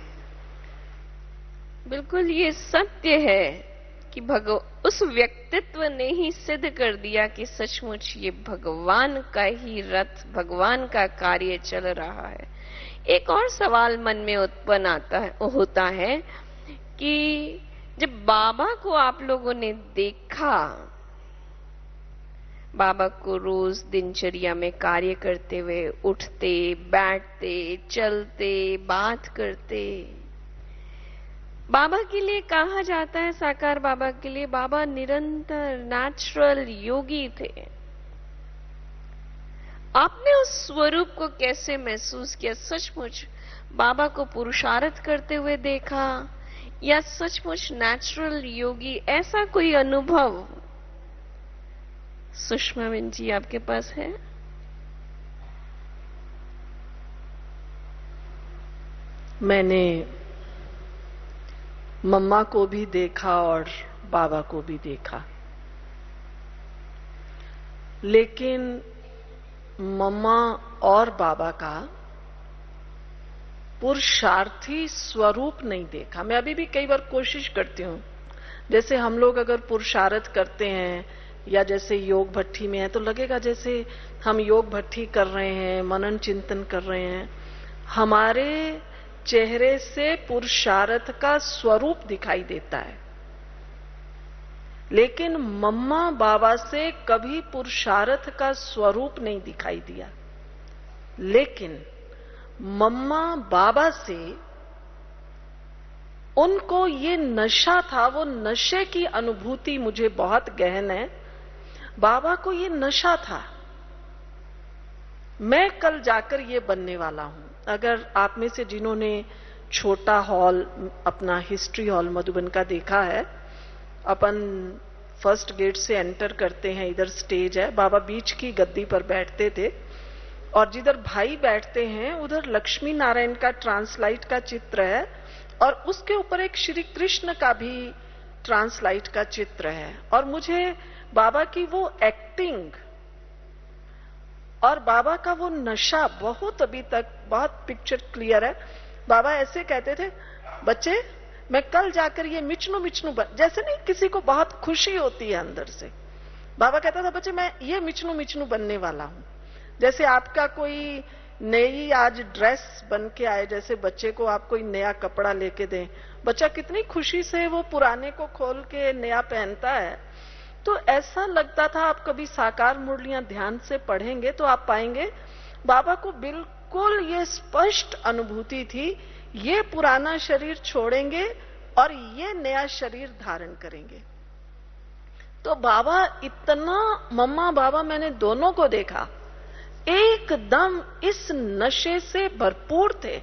बिल्कुल ये सत्य है कि उस व्यक्तित्व ने ही सिद्ध कर दिया कि सचमुच ये भगवान का ही रथ, भगवान का कार्य चल रहा है। एक और सवाल मन में उत्पन्न होता है कि जब बाबा को आप लोगों ने देखा, बाबा को रोज दिनचर्या में कार्य करते हुए, उठते, बैठते, चलते, बात करते, बाबा के लिए कहा जाता है, साकार बाबा के लिए बाबा निरंतर नेचुरल योगी थे। आपने उस स्वरूप को कैसे महसूस किया? सचमुच बाबा को पुरुषार्थ करते हुए देखा या सचमुच नेचुरल योगी, ऐसा कोई अनुभव सुषमा बहन जी आपके पास है? मैंने मम्मा को भी देखा और बाबा को भी देखा, लेकिन मम्मा और बाबा का पुरुषार्थी स्वरूप नहीं देखा। मैं अभी भी कई बार कोशिश करती हूं, जैसे हम लोग अगर पुरुषार्थ करते हैं या जैसे योग भट्ठी में है तो लगेगा जैसे हम योग भट्ठी कर रहे हैं, मनन चिंतन कर रहे हैं, हमारे चेहरे से पुरुषार्थ का स्वरूप दिखाई देता है। लेकिन मम्मा बाबा से कभी पुरुषार्थ का स्वरूप नहीं दिखाई दिया, लेकिन मम्मा बाबा से उनको ये नशा था, वो नशे की अनुभूति मुझे बहुत गहन है। बाबा को ये नशा था, मैं कल जाकर ये बनने वाला हूं। अगर आप में से जिन्होंने छोटा हॉल, अपना हिस्ट्री हॉल मधुबन का देखा है, अपन फर्स्ट गेट से एंटर करते हैं, इधर स्टेज है, बाबा बीच की गद्दी पर बैठते थे और जिधर भाई बैठते हैं उधर लक्ष्मी नारायण का ट्रांसलाइट का चित्र है और उसके ऊपर एक श्री कृष्ण का भी ट्रांसलाइट का चित्र है। और मुझे बाबा की वो एक्टिंग और बाबा का वो नशा बहुत, अभी तक बहुत पिक्चर क्लियर है। बाबा ऐसे कहते थे, बच्चे मैं कल जाकर ये मिचनू मिचनू जैसे नहीं किसी को बहुत खुशी होती है अंदर से, बाबा कहता था बच्चे मैं ये मिचनू मिचनू बनने वाला हूं। जैसे आपका कोई नई आज ड्रेस बन के आए, जैसे बच्चे को आप कोई नया कपड़ा लेके दें, बच्चा कितनी खुशी से वो पुराने को खोल के नया पहनता है। तो ऐसा लगता था, आप कभी साकार मुरलियां ध्यान से पढ़ेंगे तो आप पाएंगे बाबा को बिल्कुल ये स्पष्ट अनुभूति थी, ये पुराना शरीर छोड़ेंगे और ये नया शरीर धारण करेंगे। तो बाबा इतना, मम्मा बाबा मैंने दोनों को देखा, एकदम इस नशे से भरपूर थे।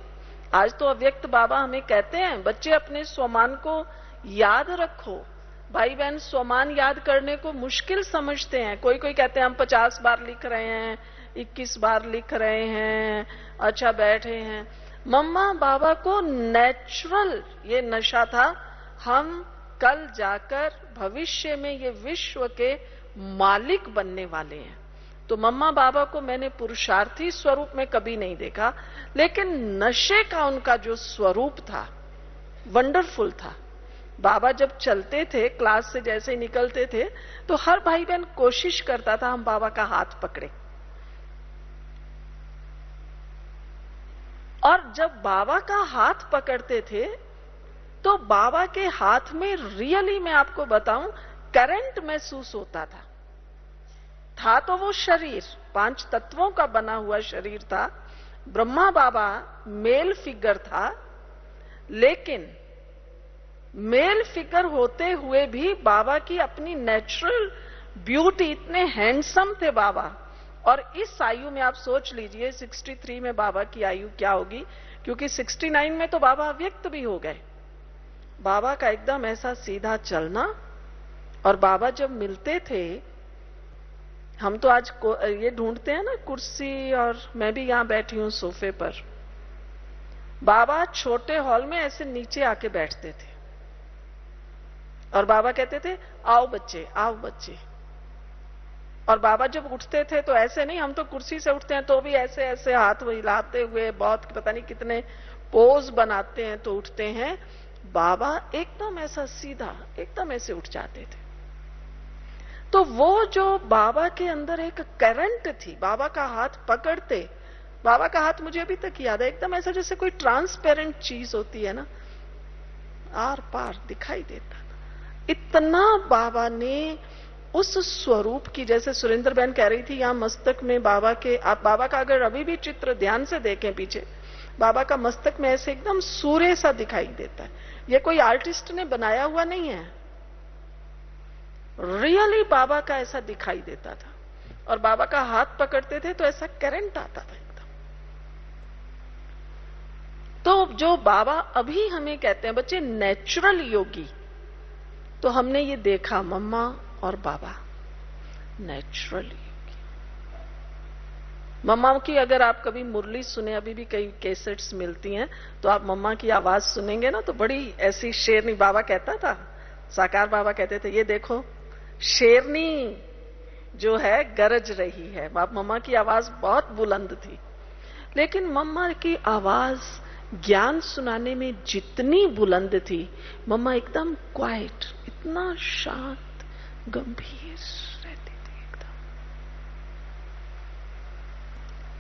आज तो अव्यक्त बाबा हमें कहते हैं बच्चे अपने स्वमान को याद रखो। भाई बहन स्वमान याद करने को मुश्किल समझते हैं, कोई कोई कहते हैं हम 50 बार लिख रहे हैं, 21 बार लिख रहे हैं, अच्छा बैठे हैं। मम्मा बाबा को नेचुरल ये नशा था, हम कल जाकर भविष्य में ये विश्व के मालिक बनने वाले हैं। तो मम्मा बाबा को मैंने पुरुषार्थी स्वरूप में कभी नहीं देखा, लेकिन नशे का उनका जो स्वरूप था वंडरफुल था। बाबा जब चलते थे, क्लास से जैसे ही निकलते थे, तो हर भाई बहन कोशिश करता था हम बाबा का हाथ पकड़े। और जब बाबा का हाथ पकड़ते थे तो बाबा के हाथ में रियली मैं आपको बताऊं करंट महसूस होता था तो वो शरीर 5 तत्वों का बना हुआ शरीर था। ब्रह्मा बाबा मेल फिगर था, लेकिन मेल फिगर होते हुए भी बाबा की अपनी नेचुरल ब्यूटी, इतने हैंडसम थे बाबा। और इस आयु में आप सोच लीजिए 63 में बाबा की आयु क्या होगी, क्योंकि 69 में तो बाबा अव्यक्त भी हो गए। बाबा का एकदम ऐसा सीधा चलना, और बाबा जब मिलते थे, हम तो आज ये ढूंढते हैं ना कुर्सी, और मैं भी यहां बैठी हूं सोफे पर। बाबा छोटे हॉल में ऐसे नीचे आके बैठते थे और बाबा कहते थे आओ बच्चे, आओ बच्चे। और बाबा जब उठते थे तो ऐसे नहीं, हम तो कुर्सी से उठते हैं तो भी ऐसे ऐसे हाथ हिलाते हुए, बहुत पता नहीं कितने पोज बनाते हैं तो उठते हैं। बाबा एकदम ऐसा सीधा, एकदम ऐसे उठ जाते थे। तो वो जो बाबा के अंदर एक करंट थी, बाबा का हाथ पकड़ते, बाबा का हाथ मुझे अभी तक याद है, एकदम ऐसा जैसे कोई ट्रांसपेरेंट चीज होती है ना, आर पार दिखाई देता था। इतना बाबा ने उस स्वरूप की, जैसे सुरेंद्र बहन कह रही थी यहां मस्तक में बाबा के, आप बाबा का अगर अभी भी चित्र ध्यान से देखें पीछे, बाबा का मस्तक में ऐसे एकदम सूर्य सा दिखाई देता है। ये कोई आर्टिस्ट ने बनाया हुआ नहीं है, रियली बाबा का ऐसा दिखाई देता था। और बाबा का हाथ पकड़ते थे तो ऐसा करंट आता था एकदम। तो जो बाबा अभी हमें कहते हैं बच्चे नेचुरल योगी, तो हमने ये देखा मम्मा और बाबा नेचुरल योगी। मम्मा की अगर आप कभी मुरली सुने, अभी भी कई कैसेट्स मिलती हैं, तो आप मम्मा की आवाज सुनेंगे ना तो बड़ी ऐसी शेरनी, बाबा कहता था, साकार बाबा कहते थे ये देखो शेरनी जो है गरज रही है। मम्मा की आवाज बहुत बुलंद थी, लेकिन मम्मा की आवाज ज्ञान सुनाने में जितनी बुलंद थी, मम्मा एकदम क्वाइट, इतना शांत गंभीर रहती थी एकदम।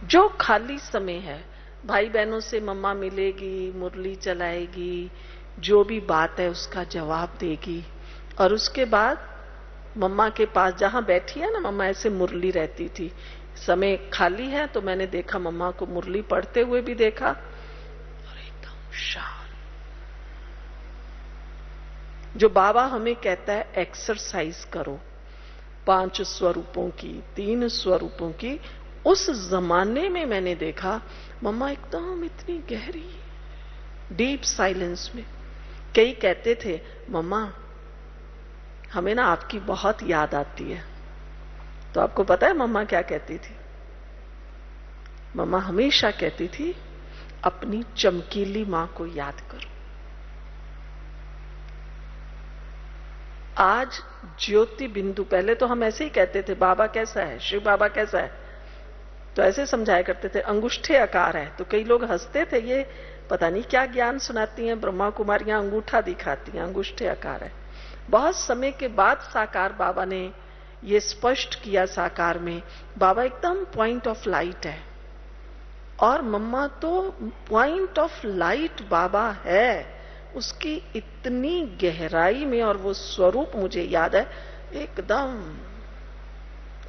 जो खाली समय है, भाई बहनों से मम्मा मिलेगी, मुरली चलाएगी, जो भी बात है उसका जवाब देगी, और उसके बाद मम्मा के पास जहां बैठी है ना, मम्मा ऐसे मुरली रहती थी। समय खाली है तो मैंने देखा मम्मा को मुरली पढ़ते हुए भी देखा, और एकदम शांत। जो बाबा हमें कहता है एक्सरसाइज करो 5 स्वरूपों की, 3 स्वरूपों की, उस जमाने में मैंने देखा मम्मा एकदम इतनी गहरी डीप साइलेंस में। कई कहते थे मम्मा हमें ना आपकी बहुत याद आती है। तो आपको पता है मम्मा क्या कहती थी? मम्मा हमेशा कहती थी अपनी चमकीली मां को याद करो। आज ज्योति बिंदु, पहले तो हम ऐसे ही कहते थे बाबा कैसा है, शिव बाबा कैसा है, तो ऐसे समझाया करते थे अंगूठे आकार है। तो कई लोग हंसते थे, ये पता नहीं क्या ज्ञान सुनाती हैं, ब्रह्मा कुमारियां अंगूठा दिखाती हैं, अंगूठे आकार है। बहुत समय के बाद साकार बाबा ने ये स्पष्ट किया, साकार में बाबा एकदम पॉइंट ऑफ लाइट है, और मम्मा तो पॉइंट ऑफ लाइट बाबा है, उसकी इतनी गहराई में। और वो स्वरूप मुझे याद है एकदम।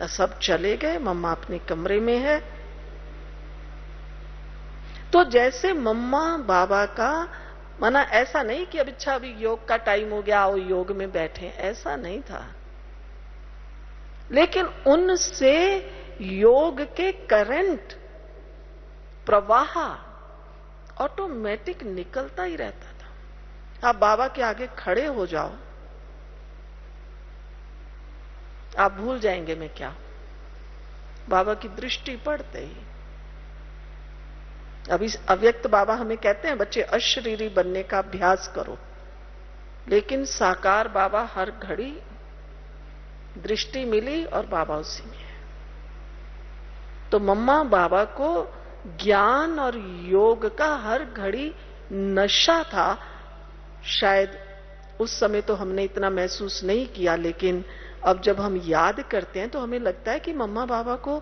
सब चले गए, मम्मा अपने कमरे में है। तो जैसे मम्मा बाबा का माना, ऐसा नहीं कि अब अच्छा अभी योग का टाइम हो गया आओ योग में बैठे, ऐसा नहीं था। लेकिन उनसे योग के करंट प्रवाह ऑटोमेटिक निकलता ही रहता था। आप बाबा के आगे खड़े हो जाओ, आप भूल जाएंगे मैं क्या, बाबा की दृष्टि पड़ते ही। अभी अव्यक्त बाबा हमें कहते हैं बच्चे अशरीरी बनने का अभ्यास करो, लेकिन साकार बाबा हर घड़ी दृष्टि मिली और बाबा उसी में है। तो मम्मा बाबा को ज्ञान और योग का हर घड़ी नशा था। शायद उस समय तो हमने इतना महसूस नहीं किया, लेकिन अब जब हम याद करते हैं तो हमें लगता है कि मम्मा बाबा को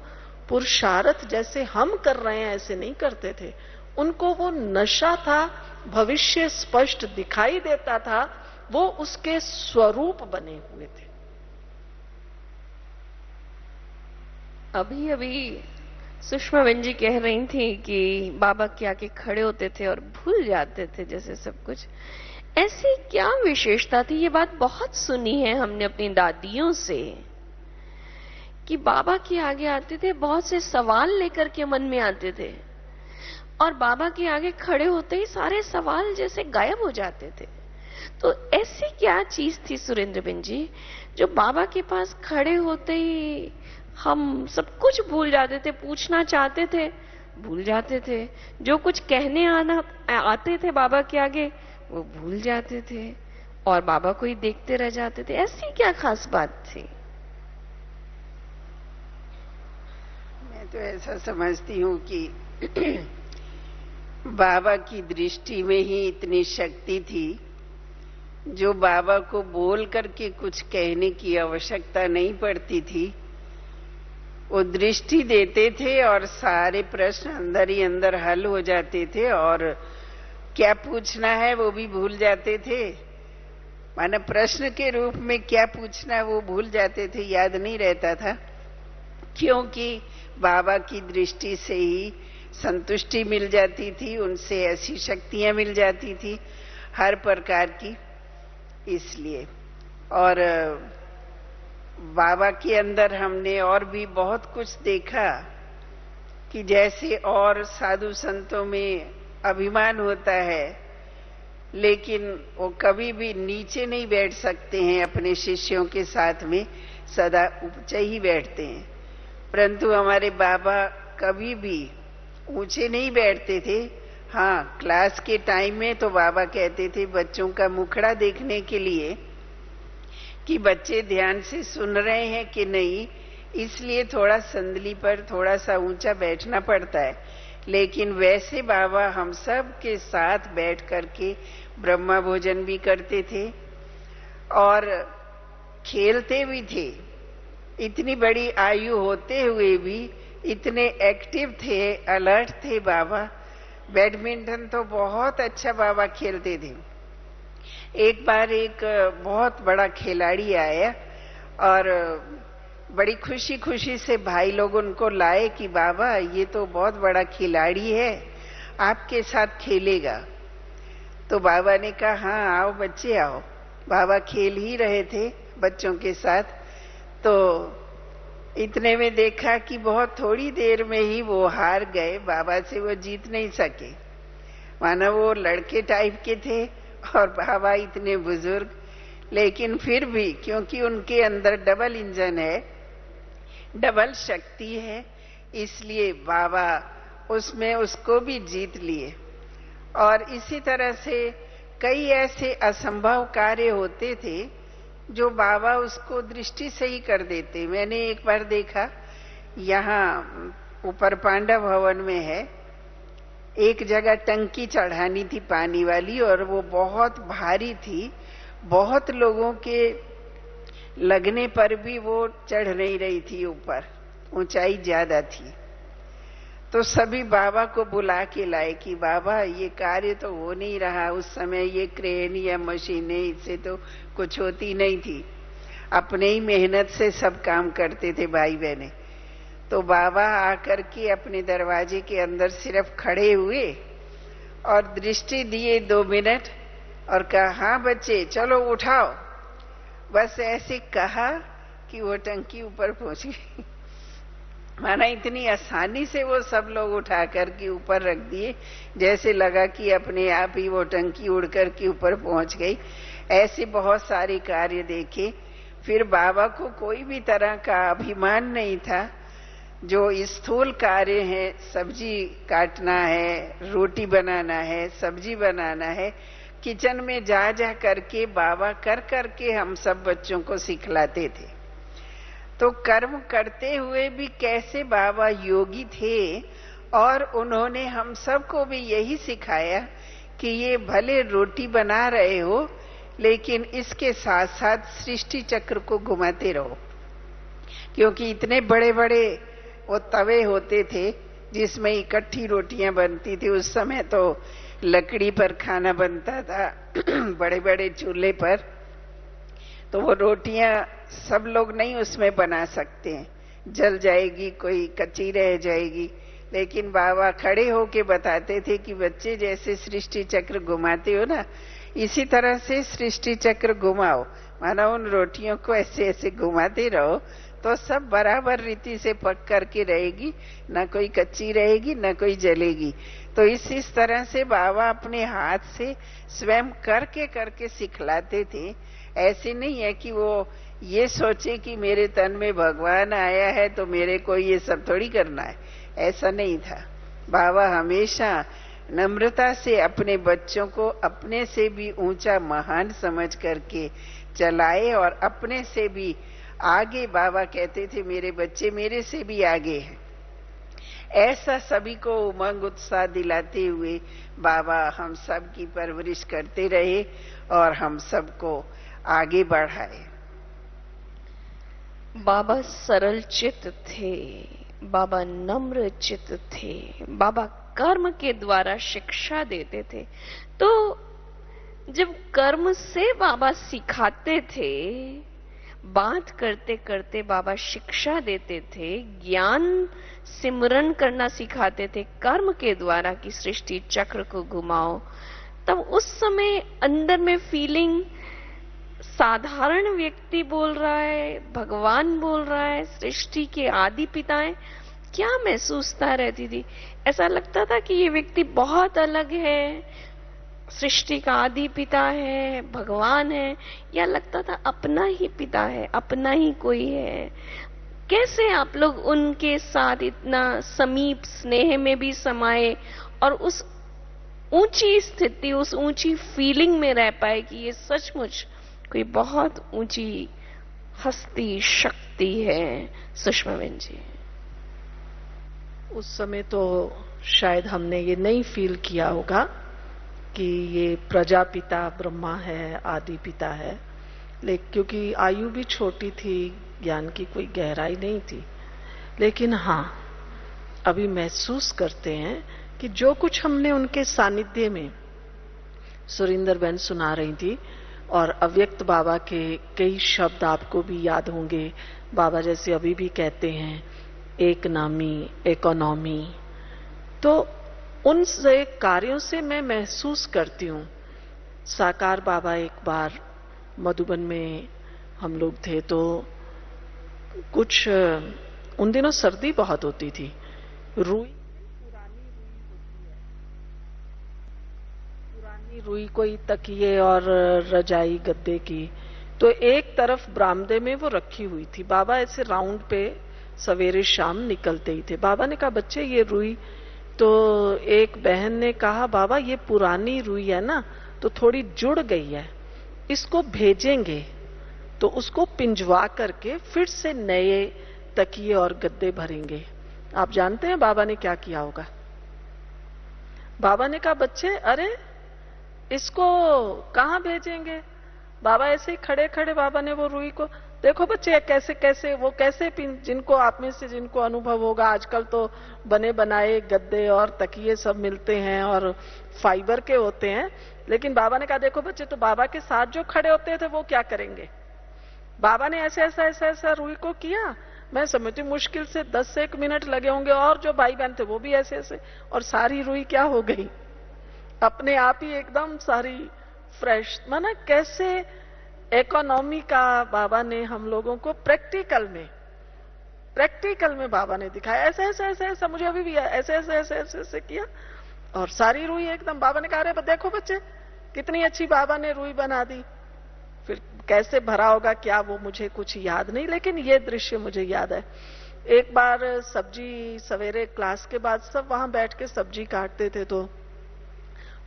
पुरुषार्थ जैसे हम कर रहे हैं ऐसे नहीं करते थे। उनको वो नशा था, भविष्य स्पष्ट दिखाई देता था, वो उसके स्वरूप बने हुए थे। अभी अभी सुषमा बहन जी कह रही थी कि बाबा के आके खड़े होते थे और भूल जाते थे जैसे सब कुछ। ऐसी क्या विशेषता थी? ये बात बहुत सुनी है हमने अपनी दादियों से कि बाबा के आगे आते थे, बहुत से सवाल लेकर के मन में आते थे और बाबा के आगे खड़े होते ही सारे सवाल जैसे गायब हो जाते थे। तो ऐसी क्या चीज थी सुरेंद्र बहन जी जो बाबा के पास खड़े होते ही हम सब कुछ भूल जाते थे, पूछना चाहते थे भूल जाते थे, जो कुछ कहने आते थे बाबा के आगे वो भूल जाते थे और बाबा को ही देखते रह जाते थे? ऐसी क्या खास बात थी? मैं तो ऐसा समझती हूँ कि बाबा की दृष्टि में ही इतनी शक्ति थी जो बाबा को बोल करके कुछ कहने की आवश्यकता नहीं पड़ती थी। वो दृष्टि देते थे और सारे प्रश्न अंदर ही अंदर हल हो जाते थे और क्या पूछना है वो भी भूल जाते थे। माने प्रश्न के रूप में क्या पूछना है वो भूल जाते थे, याद नहीं रहता था, क्योंकि बाबा की दृष्टि से ही संतुष्टि मिल जाती थी, उनसे ऐसी शक्तियां मिल जाती थी हर प्रकार की। इसलिए और बाबा के अंदर हमने और भी बहुत कुछ देखा कि जैसे और साधु संतों में अभिमान होता है, लेकिन वो कभी भी नीचे नहीं बैठ सकते हैं, अपने शिष्यों के साथ में सदा ऊंचे ही बैठते हैं। परंतु हमारे बाबा कभी भी ऊंचे नहीं बैठते थे। हाँ, क्लास के टाइम में तो बाबा कहते थे बच्चों का मुखड़ा देखने के लिए कि बच्चे ध्यान से सुन रहे हैं कि नहीं, इसलिए थोड़ा संदली पर थोड़ा सा ऊंचा बैठना पड़ता है। लेकिन वैसे बाबा हम सब के साथ बैठ करके ब्रह्मा भोजन भी करते थे और खेलते भी थे। इतनी बड़ी आयु होते हुए भी इतने एक्टिव थे, अलर्ट थे बाबा। बैडमिंटन तो बहुत अच्छा बाबा खेलते थे। एक बार एक बहुत बड़ा खिलाड़ी आया और बड़ी खुशी खुशी से भाई लोग उनको लाए कि बाबा ये तो बहुत बड़ा खिलाड़ी है, आपके साथ खेलेगा। तो बाबा ने कहा हाँ आओ बच्चे आओ। बाबा खेल ही रहे थे बच्चों के साथ। तो इतने में देखा कि बहुत थोड़ी देर में ही वो हार गए, बाबा से वो जीत नहीं सके। माना वो लड़के टाइप के थे और बाबा इतने बुजुर्ग, लेकिन फिर भी क्योंकि उनके अंदर डबल इंजन है, डबल शक्ति है, इसलिए बाबा उसमें उसको भी जीत लिए। और इसी तरह से कई ऐसे असंभव कार्य होते थे जो बाबा उसको दृष्टि से ही कर देते। मैंने एक बार देखा, यहाँ ऊपर पांडव भवन में है, एक जगह टंकी चढ़ानी थी पानी वाली और वो बहुत भारी थी, बहुत लोगों के लगने पर भी वो चढ़ नहीं रही थी, ऊपर ऊंचाई ज्यादा थी। तो सभी बाबा को बुला के लाए कि बाबा ये कार्य तो हो नहीं रहा। उस समय ये क्रेन या मशीनें इससे तो कुछ होती नहीं थी, अपने ही मेहनत से सब काम करते थे भाई बहने। तो बाबा आकर के अपने दरवाजे के अंदर सिर्फ खड़े हुए और दृष्टि दिए 2 मिनट और कहा हाँ बच्चे चलो उठाओ। बस ऐसे कहा कि वो टंकी ऊपर पहुंची। माना इतनी आसानी से वो सब लोग उठा करके ऊपर रख दिए, जैसे लगा कि अपने आप ही वो टंकी उड़ करके ऊपर पहुंच गई। ऐसे बहुत सारे कार्य देखे। फिर बाबा को कोई भी तरह का अभिमान नहीं था। जो स्थूल कार्य है, सब्जी काटना है, रोटी बनाना है, सब्जी बनाना है, किचन में जा जा करके बाबा कर करके हम सब बच्चों को सिखलाते थे। तो कर्म करते हुए भी कैसे बाबा योगी थे और उन्होंने हम सबको भी यही सिखाया कि ये भले रोटी बना रहे हो लेकिन इसके साथ साथ सृष्टि चक्र को घुमाते रहो। क्योंकि इतने बड़े बड़े वो तवे होते थे जिसमें इकट्ठी रोटियां बनती थी। उस समय तो लकड़ी पर खाना बनता था बड़े बड़े चूल्हे पर। तो वो रोटियां सब लोग नहीं उसमें बना सकते हैं, जल जाएगी, कोई कच्ची रह जाएगी। लेकिन बाबा खड़े होके बताते थे कि बच्चे जैसे सृष्टि चक्र घुमाते हो ना, इसी तरह से सृष्टि चक्र घुमाओ। माना उन रोटियों को ऐसे ऐसे घुमाते रहो तो सब बराबर रीति से पक करके रहेगी, न कोई कच्ची रहेगी न कोई जलेगी। तो इस तरह से बाबा अपने हाथ से स्वयं करके सिखलाते थे। ऐसे नहीं है कि वो ये सोचे कि मेरे तन में भगवान आया है तो मेरे को ये सब थोड़ी करना है, ऐसा नहीं था। बाबा हमेशा नम्रता से अपने बच्चों को अपने से भी ऊंचा महान समझ करके चलाए, और अपने से भी आगे बाबा कहते थे मेरे बच्चे मेरे से भी आगे हैं। ऐसा सभी को उमंग उत्साह दिलाते हुए बाबा हम सब की परवरिश करते रहे और हम सबको आगे बढ़ाए। बाबा सरल चित्त थे, बाबा नम्र चित्त थे, बाबा कर्म के द्वारा शिक्षा देते थे। तो जब कर्म से बाबा सिखाते थे, बात करते करते बाबा शिक्षा देते थे, ज्ञान सिमरन करना सिखाते थे कर्म के द्वारा कि सृष्टि चक्र को घुमाओ, तब उस समय अंदर में फीलिंग साधारण व्यक्ति बोल रहा है, भगवान बोल रहा है, सृष्टि के आदि पिता है, क्या महसूसता रहती थी? ऐसा लगता था कि ये व्यक्ति बहुत अलग है, सृष्टि का आदि पिता है, भगवान है, या लगता था अपना ही पिता है, अपना ही कोई है? कैसे आप लोग उनके साथ इतना समीप स्नेह में भी समाये और उस ऊंची स्थिति, उस ऊंची फीलिंग में रह पाए कि ये सचमुच कोई बहुत ऊंची हस्ती शक्ति है? सुषमा बहन जी, उस समय तो शायद हमने ये नहीं फील किया होगा कि ये प्रजापिता ब्रह्मा है, आदि पिता है, लेकिन क्योंकि आयु भी छोटी थी, ज्ञान की कोई गहराई नहीं थी। लेकिन हाँ, अभी महसूस करते हैं कि जो कुछ हमने उनके सानिध्य में, सुरिंदर बहन सुना रही थी, और अव्यक्त बाबा के कई शब्द आपको भी याद होंगे। बाबा जैसे अभी भी कहते हैं एक नामी, इकोनॉमी, तो उन से कार्यों से मैं महसूस करती हूँ। साकार बाबा एक बार मधुबन में हम लोग थे, तो कुछ उन दिनों सर्दी बहुत होती थी, रुई, पुरानी रुई कोई तकिए और रजाई गद्दे की, तो एक तरफ बरामदे में वो रखी हुई थी। बाबा ऐसे राउंड पे सवेरे शाम निकलते ही थे। बाबा ने कहा बच्चे ये रुई, तो एक बहन ने कहा बाबा ये पुरानी रुई है ना, तो थोड़ी जुड़ गई है, इसको भेजेंगे तो उसको पिंजवा करके फिर से नए तकिए और गद्दे भरेंगे। आप जानते हैं बाबा ने क्या किया होगा? बाबा ने कहा बच्चे अरे इसको कहां भेजेंगे? बाबा ऐसे ही खड़े खड़े बाबा ने वो रुई को, देखो बच्चे कैसे कैसे वो कैसे, जिनको आप में से जिनको अनुभव होगा, आजकल तो बने बनाए गद्दे और तकिए सब मिलते हैं और फाइबर के होते हैं। लेकिन बाबा ने कहा देखो बच्चे, तो बाबा के साथ जो खड़े होते थे वो क्या करेंगे? बाबा ने ऐसे ऐसा ऐसा ऐसा रुई को किया, मैं समझती मुश्किल से 10 से 1 मिनट लगे होंगे, और जो भाई बहन थे वो भी ऐसे ऐसे, और सारी रुई क्या हो गई? अपने आप ही एकदम सारी फ्रेश। माना कैसे इकोनॉमी का बाबा ने हम लोगों को प्रैक्टिकल में बाबा ने दिखाया, ऐसे ऐसे ऐसे ऐसे, मुझे अभी भी ऐसे ऐसे ऐसे ऐसे ऐसे किया, और सारी रुई एकदम। बाबा ने कहा अरे देखो बच्चे कितनी अच्छी बाबा ने रुई बना दी। फिर कैसे भरा होगा क्या, वो मुझे कुछ याद नहीं, लेकिन ये दृश्य मुझे याद है। एक बार सब्जी, सवेरे क्लास के बाद सब वहां बैठ के सब्जी काटते थे, तो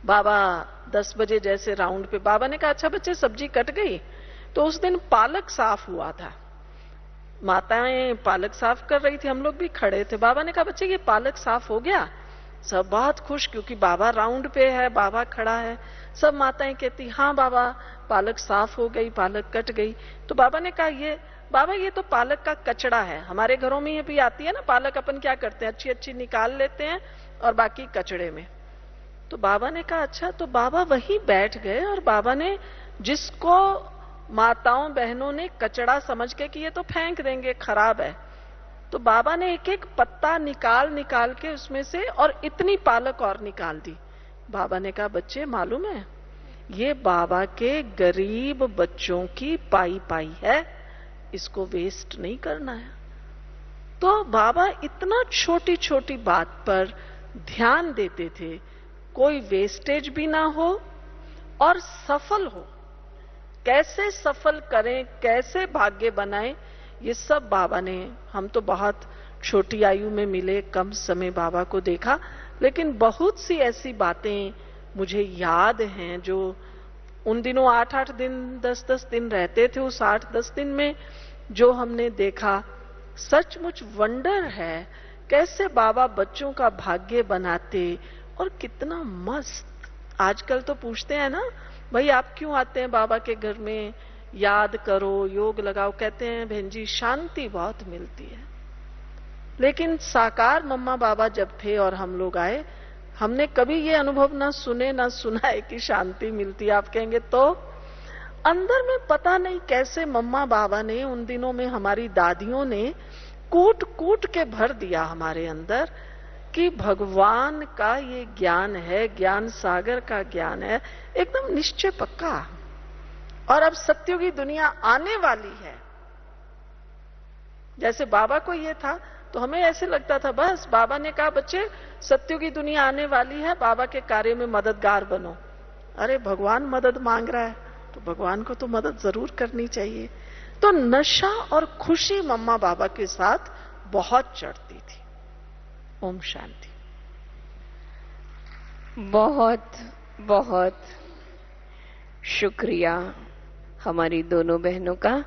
बाबा 10 बजे जैसे राउंड पे, बाबा ने कहा अच्छा बच्चे सब्जी कट गई। तो उस दिन पालक साफ हुआ था, माताएं पालक साफ कर रही थी, हम लोग भी खड़े थे। बाबा ने कहा बच्चे ये पालक साफ हो गया? सब बहुत खुश, क्योंकि बाबा राउंड पे है, बाबा खड़ा है। सब माताएं कहती हाँ बाबा पालक साफ हो गई, पालक कट गई। तो बाबा ने कहा ये बाबा ये तो पालक का कचड़ा है, हमारे घरों में ये भी आती है ना पालक, अपन क्या करते हैं अच्छी अच्छी निकाल लेते हैं और बाकी कचड़े में। तो बाबा ने कहा अच्छा। तो बाबा वहीं बैठ गए, और बाबा ने जिसको माताओं बहनों ने कचड़ा समझ के कि ये तो फेंक देंगे, खराब है, तो बाबा ने एक एक पत्ता निकाल निकाल के उसमें से और इतनी पालक और निकाल दी। बाबा ने कहा, बच्चे मालूम है ये बाबा के गरीब बच्चों की पाई पाई है, इसको वेस्ट नहीं करना है। तो बाबा इतना छोटी छोटी बात पर ध्यान देते थे, कोई वेस्टेज भी ना हो और सफल हो। कैसे सफल करें, कैसे भाग्य बनाएं, ये सब बाबा ने, हम तो बहुत छोटी आयु में मिले, कम समय बाबा को देखा, लेकिन बहुत सी ऐसी बातें मुझे याद हैं जो उन दिनों 8-8 दिन 10-10 दिन रहते थे। उस 8-10 दिन में जो हमने देखा, सचमुच वंडर है कैसे बाबा बच्चों का भाग्य बनाते। और कितना मस्त, आजकल तो पूछते हैं ना, भाई आप क्यों आते हैं बाबा के घर में, याद करो, योग लगाओ, कहते हैं बहन जी शांति बहुत मिलती है। लेकिन साकार मम्मा बाबा जब थे और हम लोग आए, हमने कभी ये अनुभव ना सुने ना सुना है कि शांति मिलती है। आप कहेंगे तो अंदर में पता नहीं कैसे मम्मा बाबा ने, उन दिनों में हमारी दादियों ने कूट कूट के भर दिया हमारे अंदर कि भगवान का ये ज्ञान है, ज्ञान सागर का ज्ञान है, एकदम निश्चय पक्का। और अब सत्युग की दुनिया आने वाली है। जैसे बाबा को ये था तो हमें ऐसे लगता था बस बाबा ने कहा बच्चे सत्युग की दुनिया आने वाली है, बाबा के कार्य में मददगार बनो। अरे भगवान मदद मांग रहा है तो भगवान को तो मदद जरूर करनी चाहिए। तो नशा और खुशी मम्मा बाबा के साथ बहुत चढ़ती थी। ओम शांति। बहुत बहुत शुक्रिया हमारी दोनों बहनों का।